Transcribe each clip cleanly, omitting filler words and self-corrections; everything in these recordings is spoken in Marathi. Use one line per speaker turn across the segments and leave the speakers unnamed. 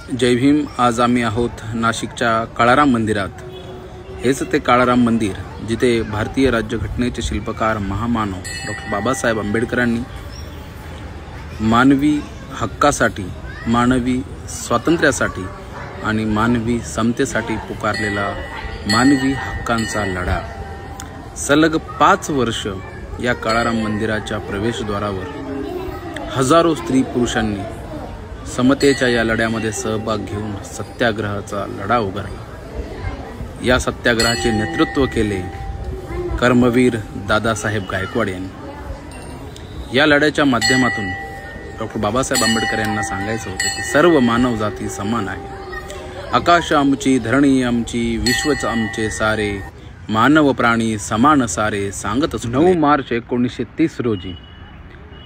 जय भीम। आज आम्ही आहोत नाशिकच्या काळाराम मंदिरात। हेच ते काळाराम मंदिर जिथे भारतीय राज्यघटनेचे शिल्पकार महामानव डॉक्टर बाबासाहेब आंबेडकरांनी मानवी हक्कासाठी, मानवी स्वातंत्र्यासाठी आणि मानवी समतेसाठी पुकारलेला मानवी हक्कांचा लढा सलग 5 वर्ष या काळाराम मंदिराच्या प्रवेशद्वारावर हजारो स्त्री पुरुषांनी समतेच्या या लढ्यामध्ये सहभाग घेऊन सत्याग्रहाचा लढा उभारला। या सत्याग्रहाचे नेतृत्व केले कर्मवीर दादासाहेब गायकवाड यांनी। या लढ्याच्या माध्यमातून डॉक्टर बाबासाहेब आंबेडकर यांना सांगायचं होतं की सर्व मानव जाती समान आहे। आकाश आमची, धरणी आमची, विश्वच आमचे सारे, मानव प्राणी समान सारे सांगत असो। 9 मार्च 1930 रोजी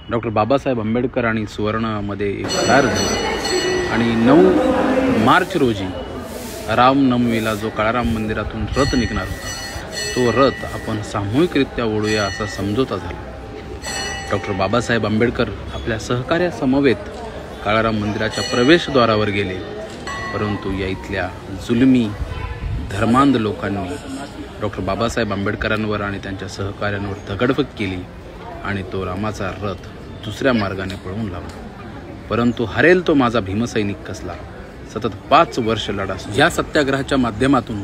डॉक्टर बाबासाहेब आंबेडकर आणि सुवर्णामध्ये एक करार झाला आणि 9 मार्च रोजी रामनवमीला जो काळाराम मंदिरातून रथ निघणार होता तो रथ आपण सामूहिकरित्या ओढूया असा समझोता झाला। डॉक्टर बाबासाहेब आंबेडकर आपल्या सहकार्यासमवेत काळाराम मंदिराच्या प्रवेशद्वारावर गेले, परंतु या इथल्या जुलमी धर्मांध लोकांनी डॉक्टर बाबासाहेब आंबेडकरांवर आणि त्यांच्या सहकाऱ्यांवर दगडफेक केली आणि तो रामाचा रथ दुसऱ्या मार्गाने पळवून लावला। परंतु हरेल तो माझा भीमसैनिक कसला सतत 5 वर्ष लढा। या सत्याग्रहाच्या माध्यमातून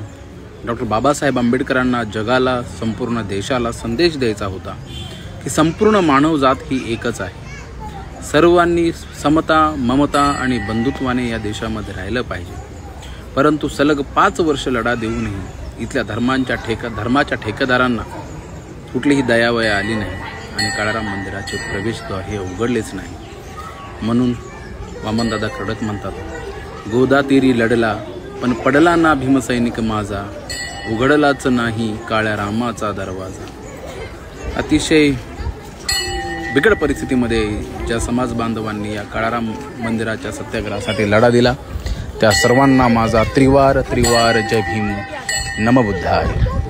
डॉक्टर बाबासाहेब आंबेडकरांना जगाला, संपूर्ण देशाला संदेश द्यायचा होता की संपूर्ण मानवजात ही एकच आहे। सर्वांनी समता, ममता आणि बंधुत्वाने या देशामध्ये राहिलं पाहिजे। परंतु सलग 5 वर्ष लढा देऊनही इथल्या धर्माच्या ठेकेदारांना कुठलीही दयावया आली नाही आणि काळाराम मंदिराचे प्रवेशद्वार हे उघडलेच नाही। म्हणून वामनदादा कडक म्हणतात, गोदा तीरी लढला पण पडला ना भीमसैनिक माझा, उघडलाच नाही काळ्या रामाचा दरवाजा। अतिशय बिकट परिस्थितीमध्ये ज्या समाज बांधवांनी या काळाराम मंदिराच्या सत्याग्रहासाठी लढा दिला त्या सर्वांना माझा त्रिवार जय भीम, नमो बुद्धाय।